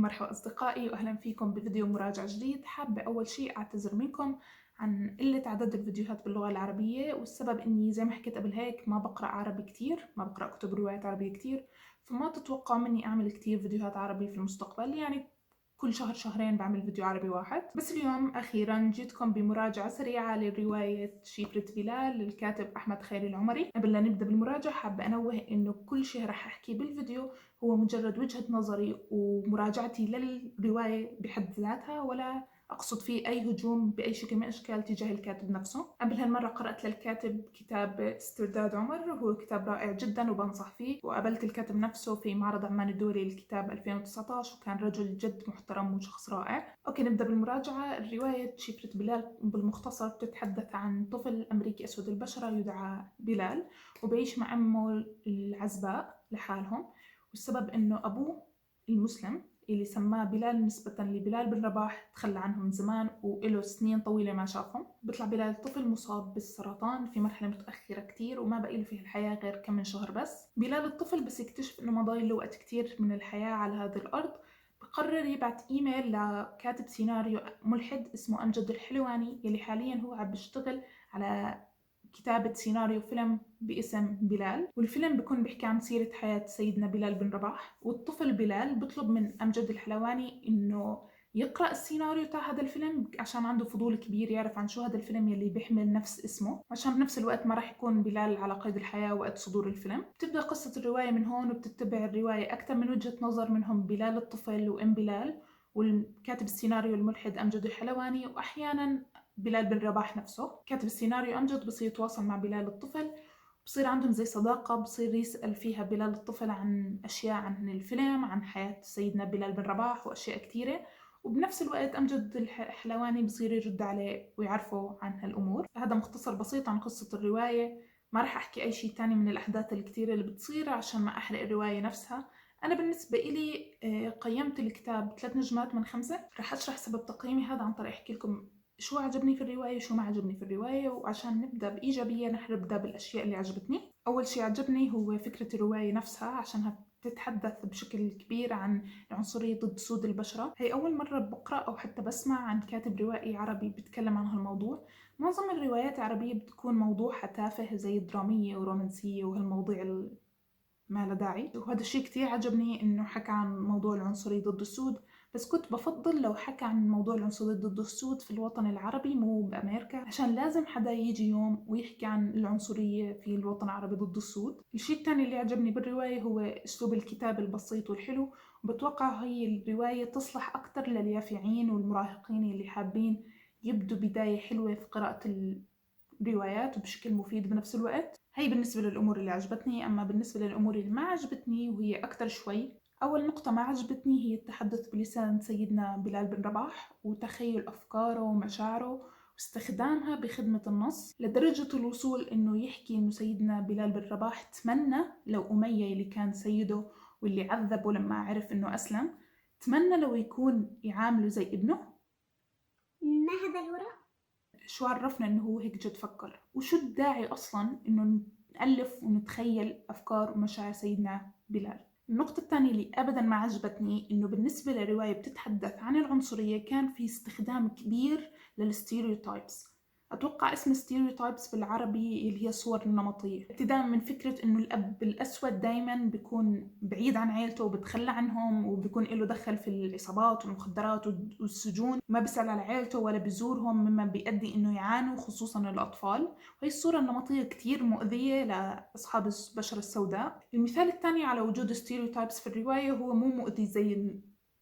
مرحبا أصدقائي وأهلا فيكم بفيديو مراجعة جديد. حابة أول شيء أعتذر منكم عن قلة عدد الفيديوهات باللغة العربية، والسبب إني زي ما حكيت قبل هيك ما بقرأ عربي كتير، ما بقرأ كتب روايات عربية كتير، فما تتوقعوا مني أعمل كتير فيديوهات عربي في المستقبل، يعني كل شهر شهرين بعمل فيديو عربي واحد. بس اليوم أخيرا جيتكم بمراجعة سريعة لرواية شفرة بلال للكاتب أحمد خيري العمري. قبل لا نبدأ بالمراجعة حابة أنوه إنه كل شيء رح أحكيه بالفيديو هو مجرد وجهة نظري ومراجعتي للرواية بحد ذاتها، ولا أقصد فيه أي هجوم بأي شكل من الأشكال تجاه الكاتب نفسه. قبل هالمرة قرأت للكاتب كتاب استرداد عمر، وهو كتاب رائع جدا وبنصح فيه، وقابلت الكاتب نفسه في معرض عمان الدولي للكتاب 2019 وكان رجل جد محترم وشخص رائع. أوكي، نبدأ بالمراجعة. رواية شفرة بلال بالمختصر بتتحدث عن طفل أمريكي أسود البشرة يدعى بلال، وبيعيش مع أمه العزباء لحالهم، والسبب إنه أبوه المسلم اللي سماه بلال نسبة لبلال بن رباح تخلى عنهم من زمان وإله سنين طويلة ما شافهم. بيطلع بلال طفل مصاب بالسرطان في مرحلة متأخرة كتير وما بقي له في الحياة غير كم من شهر بس. بلال الطفل بس يكتشف إنه ما ضايل له وقت كتير من الحياة على هذه الأرض، بقرر يبعت إيميل لكاتب سيناريو ملحد اسمه أمجد الحلواني، يلي حاليا هو عم بيشتغل على كتابة سيناريو فيلم باسم بلال، والفيلم بيكون بيحكي عن سيرة حياة سيدنا بلال بن رباح. والطفل بلال بيطلب من أمجد الحلواني إنه يقرأ السيناريو تاع هذا الفيلم عشان عنده فضول كبير يعرف عن شو هذا الفيلم يلي بيحمل نفس اسمه، عشان بنفس الوقت ما راح يكون بلال على قيد الحياة وقت صدور الفيلم. بتبدأ قصة الرواية من هون، وبتتبع الرواية أكثر من وجهة نظر، منهم بلال الطفل وأم بلال والكاتب السيناريو الملحد أمجد الحلواني، وأحيانا بلال بن رباح نفسه. كاتب السيناريو أمجد بصير يتواصل مع بلال الطفل، بصير عندهم زي صداقة، بصير يسأل فيها بلال الطفل عن أشياء عن الفيلم، عن حياة سيدنا بلال بن رباح وأشياء كتيرة، وبنفس الوقت أمجد الحلواني بصير يرد عليه ويعرفه عن هالأمور. هذا مختصر بسيط عن قصة الرواية. ما رح أحكي أي شيء تاني من الأحداث الكتيرة اللي بتصير عشان ما أحرق الرواية نفسها. أنا بالنسبة إلي قيمت الكتاب 3 نجمات من 5. رح أشرح سبب تقييمي هذا عن طريق أحكي لكم شو عجبني في الرواية وشو ما عجبني في الرواية، وعشان نبدأ بإيجابية نحن نبدأ بالأشياء اللي عجبتني. أول شيء عجبني هو فكرة الرواية نفسها، عشانها بتتحدث بشكل كبير عن العنصرية ضد سود البشرة. هي أول مرة بقرأ أو حتى بسمع عن كاتب روائي عربي بيتكلم عن هالموضوع. معظم الروايات العربية بتكون موضوعها تافه زي الدرامية ورومانسية وهالمواضيع ما لا داعي، وهذا الشيء كتير عجبني إنه حكى عن موضوع العنصرية ضد السود. بس كنت بفضل لو حكى عن موضوع العنصرية ضد السود في الوطن العربي مو بأمريكا، عشان لازم حدا يجي يوم ويحكي عن العنصرية في الوطن العربي ضد السود. الشيء الثاني اللي عجبني بالرواية هو أسلوب الكتاب البسيط والحلو، وبتوقع هي الرواية تصلح أكتر لليافعين والمراهقين اللي حابين يبدوا بداية حلوة في قراءة الروايات وبشكل مفيد بنفس الوقت. هي بالنسبة للأمور اللي عجبتني. أما بالنسبة للأمور اللي ما عجبتني وهي أكتر شوي، أول نقطة ما عجبتني هي التحدث بلسان سيدنا بلال بن رباح وتخيل أفكاره ومشاعره واستخدامها بخدمة النص، لدرجة الوصول إنه يحكي إنه سيدنا بلال بن رباح تمنى لو أمية اللي كان سيده واللي عذبه لما عرف إنه أسلم، تمنى لو يكون يعامله زي ابنه. ما هذا الورق؟ شو عرفنا إنه هو هيك جد فكر؟ وشو الداعي أصلاً إنه نألف ونتخيل أفكار ومشاعر سيدنا بلال؟ النقطة الثانية اللي أبداً ما عجبتني إنه بالنسبة لرواية بتتحدث عن العنصرية كان في استخدام كبير للستيريوتايبس. أتوقع اسم ستيريوتايبس بالعربي اللي هي الصور النمطية، ابتداء من فكرة إنه الأب الأسود دايماً بيكون بعيد عن عيلته وبتخلى عنهم وبيكون له دخل في العصابات والمخدرات والسجون، ما بيسأل على عيلته ولا بيزورهم، مما بيؤدي إنه يعانوا خصوصاً الأطفال. وهي الصورة النمطية كتير مؤذية لأصحاب البشرة السوداء. المثال الثاني على وجود ستيريوتايبس في الرواية هو مو مؤذي زي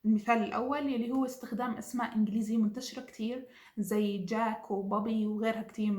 المثال الأول اللي هو استخدام أسماء إنجليزية منتشرة كتير زي جاك وبوبي وغيرها كتير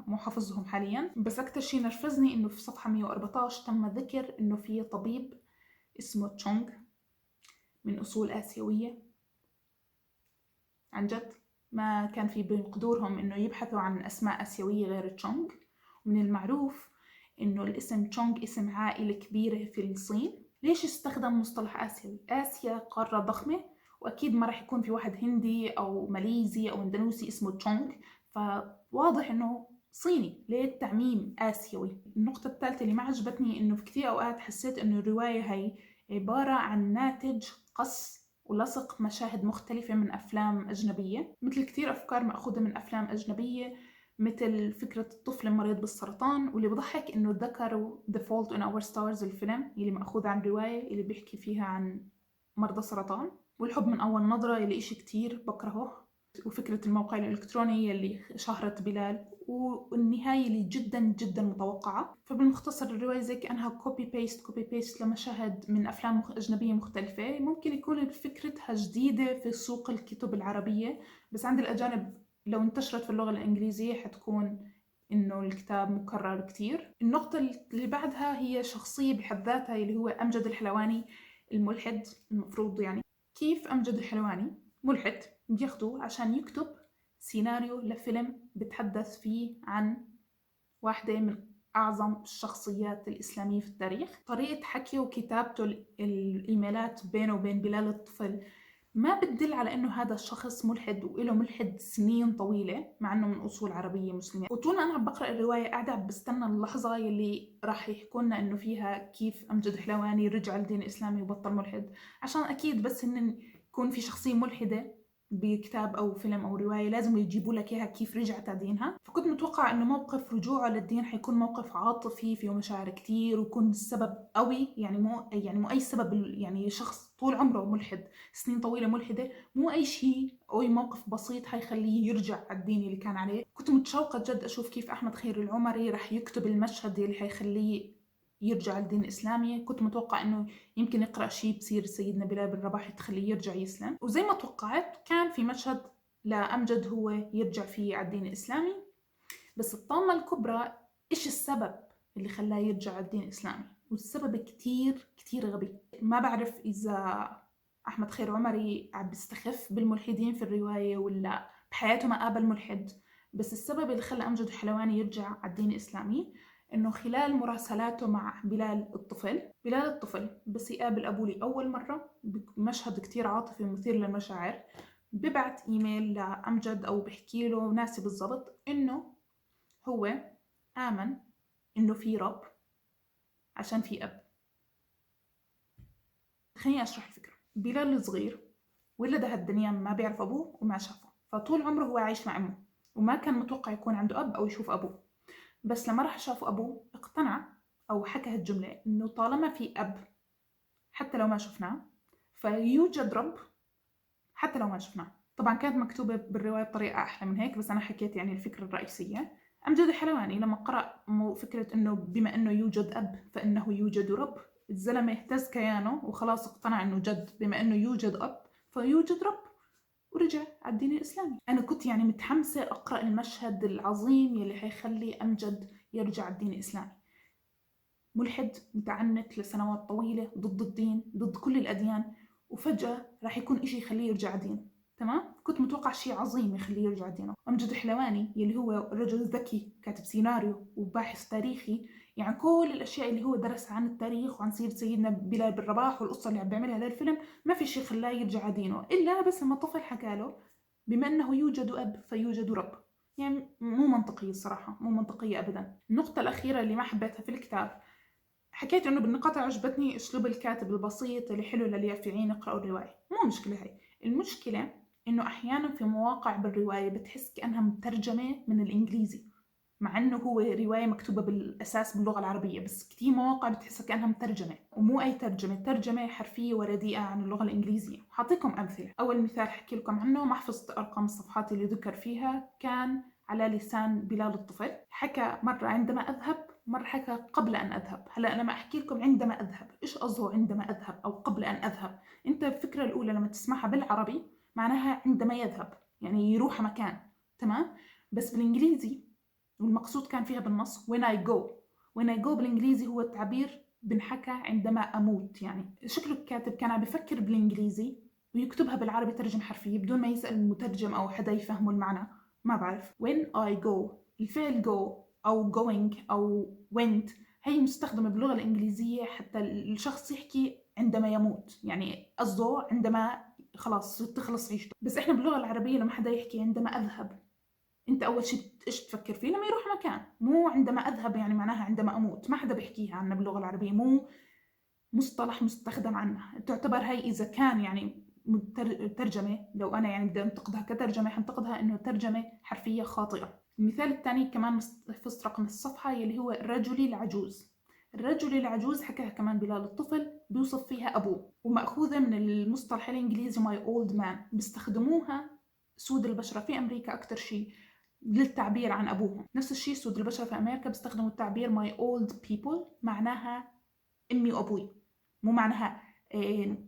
مو حافظهم حاليا. بس أكتر شي نرفزني إنه في صفحة 114 تم ذكر إنه في طبيب اسمه تشونغ من أصول آسيوية. عن جد ما كان في بقدورهم إنه يبحثوا عن أسماء آسيوية غير تشونغ. ومن المعروف إنه الاسم تشونغ اسم عائلة كبيرة في الصين. ليش استخدم مصطلح آسيوي؟ آسيا قارة ضخمة، وأكيد ما راح يكون في واحد هندي أو ماليزي أو اندونيسي اسمه تشونغ، فواضح إنه صيني. ليه التعميم آسيوي؟ النقطة الثالثة اللي ما عجبتني إنه في كتير أوقات حسيت إنه الرواية هي عبارة عن ناتج قص ولصق مشاهد مختلفة من أفلام أجنبية، مثل كتير أفكار مأخوذة من أفلام أجنبية، مثل فكرة الطفل المريض بالسرطان. واللي بضحك إنه ذكروا The Fault in Our Stars، الفيلم اللي مأخوذ عن رواية اللي بيحكي فيها عن مرضى سرطان. والحب من أول نظرة اللي إشي كتير بكرهه، وفكرة الموقع الإلكتروني اللي شهرت بلال، والنهاية اللي جدا جدا متوقعة. فبالمختصر الرواية زي كأنها كوبي بيست لمشاهد من أفلام أجنبية مختلفة. ممكن يكون فكرتها جديدة في سوق الكتب العربية، بس عند الأجانب لو انتشرت في اللغة الإنجليزية حتكون إنه الكتاب مكرر كتير. النقطة اللي بعدها هي شخصية بحد ذاتها اللي هو أمجد الحلواني الملحد. المفروض يعني كيف أمجد الحلواني ملحد بياخدوه عشان يكتب سيناريو لفيلم بتحدث فيه عن واحدة من أعظم الشخصيات الإسلامية في التاريخ. طريقة حكيه وكتابته الإيميلات بينه وبين بلال الطفل ما بتدل على إنه هذا الشخص ملحد، وإله ملحد سنين طويلة مع إنه من أصول عربية مسلمة. وطول ما أنا عم بقرأ الرواية قاعدة بستنى اللحظة يلي راح يحكوا لنا إنه فيها كيف أمجد حلواني رجع للدين الإسلامي وبطل ملحد، عشان أكيد بس إن يكون في شخصية ملحدة بكتاب أو فيلم أو رواية لازم يجيبوا لك إياها كيف رجعت على دينها. فكنت متوقع إنه موقف رجوعه للدين حيكون موقف عاطفي فيه مشاعر كتير، ويكون السبب قوي، يعني مو أي سبب، يعني شخص طول عمره ملحد سنين طويلة ملحدة، مو أي شيء أو أي موقف بسيط حيخليه يرجع على الدين اللي كان عليه. كنت متشوقة جد أشوف كيف أحمد خير العمري رح يكتب المشهد اللي حيخليه يرجع للدين الإسلامي. كنت متوقع إنه يمكن يقرأ شيء بصير سيدنا بلال بن رباح تخليه يرجع يسلم، وزي ما توقعت كان في مشهد لأمجد هو يرجع فيه على الدين الإسلامي. بس الطامة الكبرى إيش السبب اللي خلاه يرجع على الدين الإسلامي؟ والسبب كتير كتير غبي. ما بعرف إذا أحمد خير عمري عم بيستخف بالملحدين في الرواية ولا بحياته ما قابل ملحد، بس السبب اللي خلى أمجد الحلواني يرجع على الدين الإسلامي إنه خلال مراسلاته مع بلال الطفل بس يقابل أبوه لأول مرة بمشهد كتير عاطفي ومثير للمشاعر، ببعت إيميل لأمجد أو بحكي له ناسي بالضبط إنه هو آمن إنه في رب عشان في أب. خليني أشرح الفكرة. بلال الصغير ولد هالدنيا ما بيعرف أبوه وما شافه، فطول عمره هو عايش مع أمه وما كان متوقع يكون عنده أب أو يشوف أبوه. بس لما راح شاف أبوه اقتنع أو حكى هالجملة إنه طالما في أب حتى لو ما شفناه فيوجد رب حتى لو ما شفناه. طبعا كانت مكتوبة بالرواية بطريقة أحلى من هيك، بس أنا حكيت يعني الفكرة الرئيسية. أمجد الحلواني لما قرأ فكرة إنه بما إنه يوجد أب فإنه يوجد رب، الزلمة اهتز كيانه وخلاص اقتنع إنه جد بما إنه يوجد أب فيوجد رب، ورجع على الدين الإسلامي. أنا كنت يعني متحمسة أقرأ المشهد العظيم يلي حيخلي أمجد يرجع على الدين الإسلامي. ملحد متعنت لسنوات طويلة ضد الدين، ضد كل الأديان، وفجأة راح يكون إشي يخليه يرجع على دينه. تمام؟ كنت متوقع شيء عظيم يخليه يرجع دينه. أمجد الحلواني يلي هو رجل ذكي كاتب سيناريو وباحث تاريخي، يعني كل الأشياء اللي هو درسها عن التاريخ وعن سيرة سيدنا بلال بن رباح والقصة اللي عم بيعملها للفيلم ما في شيء خلاه يرجع على دينه إلا بس لما طفل حكى له بما أنه يوجد أب فيوجد رب. يعني مو منطقية الصراحة، مو منطقية أبدا. النقطة الأخيرة اللي ما حبيتها في الكتاب، حكيت إنه بالنقاط عجبتني أسلوب الكاتب البسيط اللي حلو لليافعين يقرأوا الرواية. مو مشكلة هاي، المشكلة إنه أحيانا في مواقع بالرواية بتحس كأنها مترجمة من الإنجليزي، مع إنه هو رواية مكتوبة بالأساس باللغة العربية، بس كتير مواقع بتحسها كأنها مترجمة، ومو أي ترجمة حرفية ورديئة عن اللغة الإنجليزية. حاعطيكم أمثلة. أول مثال حكي لكم عنه، ما حفظت أرقام الصفحات اللي ذكر فيها، كان على لسان بلال الطفل. حكى مرة عندما أذهب، مرة حكى قبل أن أذهب. هلأ لما أحكي لكم عندما أذهب، إيش قصده عندما أذهب أو قبل أن أذهب؟ أنت الفكرة الأولى لما تسمعها بالعربي معناها عندما يذهب، يعني يروح مكان، تمام؟ بس بالإنجليزي والمقصود كان فيها بالنص when I go. when I go بالإنجليزي هو التعبير بنحكى عندما أموت. يعني شكله الكاتب كان عم بفكر بالإنجليزي ويكتبها بالعربي ترجمة حرفية بدون ما يسأل المترجم أو حدا يفهمه المعنى. ما بعرف. when I go، الفعل go أو going أو went هي مستخدمة باللغة الإنجليزية حتى الشخص يحكي عندما يموت، يعني قصده عندما خلاص تخلص عيشته. بس إحنا باللغة العربية لما حدا يحكي عندما أذهب، أنت أول شيء إيش تفكر فيه؟ لما يروح مكان. مو عندما أذهب يعني معناها عندما أموت، ما حدا بيحكيها عنا باللغة العربية، مو مصطلح مستخدم عنها. تعتبر هاي إذا كان يعني ترجمة، لو أنا يعني بدي أنتقدها كترجمة حنتقدها إنه ترجمة حرفية خاطئة. المثال الثاني كمان فزت رقم الصفحة يلي هو الرجل العجوز. الرجل العجوز حكاها كمان بلال الطفل، بيوصف فيها أبوه، ومأخوذة من المصطلح الإنجليزي my old man، بيستخدموها سود البشرة في أمريكا أكتر شيء للتعبير عن أبوهم. نفس الشيء سود البشرة في أمريكا بيستخدموا التعبير my old people، معناها أمي وأبوي، مو معناها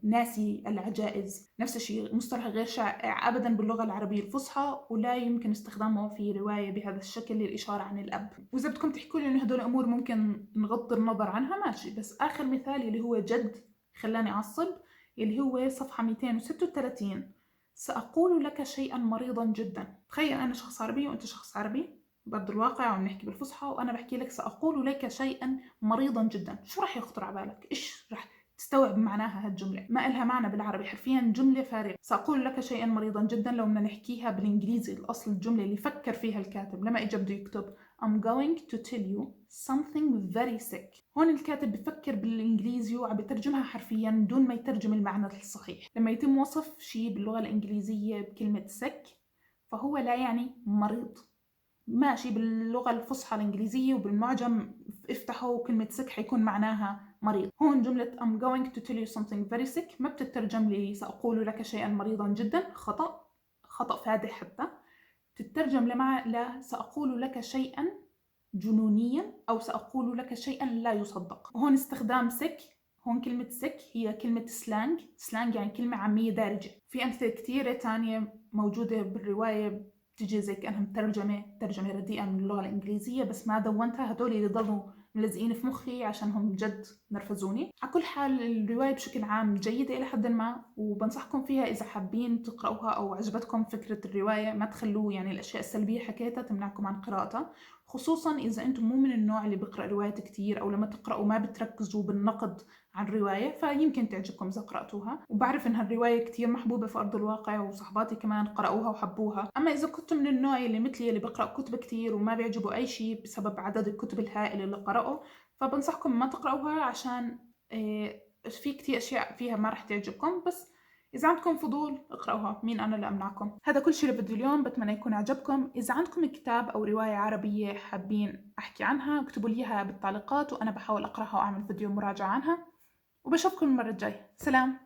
ناسي العجائز. نفس الشيء مصطلح غير شائع أبدا باللغة العربية الفصحى، ولا يمكن استخدامه في رواية بهذا الشكل للإشارة عن الأب. وإذا بدكم تحكوا لي إنه هدول أمور ممكن نغض النظر عنها ماشي، بس آخر مثال اللي هو جد خلاني أعصب، اللي هو صفحة 236. سأقول لك شيئا مريضا جدا. تخيل أنا شخص عربي وأنت شخص عربي بأرض الواقع وعم نحكي بالفصحى، وأنا بحكي لك سأقول لك شيئا مريضا جدا. شو رح يخطر على بالك؟ إيش رح تستوعب معناها هالجملة؟ ما إلها معنى بالعربي، حرفيا جملة فارغة. سأقول لك شيئا مريضا جدا لو بدنا نحكيها بالإنجليزي الأصل الجملة اللي فكر فيها الكاتب لما إجا بده يكتب I'm going to tell you something very sick. هون الكاتب بفكر بالإنجليزي وعم بترجمها حرفيا دون ما يترجم المعنى الصحيح. لما يتم وصف شيء باللغة الإنجليزية بكلمة sick فهو لا يعني مريض. ماشي باللغة الفصحى الإنجليزية وبالمعجم افتحوا كلمة sick حيكون معناها مريض. هون جملة I'm going to tell you something very sick ما بتترجم لي سأقول لك شيئا مريضا جدا، خطأ فادح حتى. تترجم لا سأقول لك شيئا جنونيا أو سأقول لك شيئا لا يصدق. هون استخدام sick، هون كلمة sick هي كلمة سلانج يعني كلمة عامية دارجة. في أمثلة كثيرة تانية موجودة بالرواية تجي زي كأنها ترجمة رديئة من اللغة الإنجليزية، بس ما دونتها، هدول اللي ضلوا ملزقين في مخي عشانهم جد نرفزوني. على كل حال الرواية بشكل عام جيدة إلى حد ما، وبنصحكم فيها إذا حابين تقرأوها أو عجبتكم فكرة الرواية. ما تخلوا يعني الأشياء السلبية حكيتها تمنعكم عن قراءتها، خصوصا إذا أنتم مو من النوع اللي بيقرأ روايات كتير، أو لما تقرأوا ما بتركزوا بالنقد عن رواية، فيمكن تعجبكم إذا قرأتوها. وبعرف إنها الرواية كتير محبوبة في أرض الواقع وصحباتي كمان قرأوها وحبوها. أما إذا كنتم من النوع اللي مثلي اللي بقرأ كتب كتير وما بيعجبوا أي شيء بسبب عدد الكتب الهائل اللي قرأوا، فبنصحكم ما تقرأوها عشان في كتير أشياء فيها ما رح تعجبكم. بس إذا عندكم فضول اقرأوها، مين أنا اللي أمنعكم. هذا كل شيء لفيديو اليوم، بتمنى يكون عجبكم. إذا عندكم كتاب أو رواية عربية حابين أحكي عنها اكتبوا لي إياها بالتعليقات وأنا بحاول أقرأها وأعمل فيديو مراجعة عنها. وبشوفكم المرة الجاية. سلام.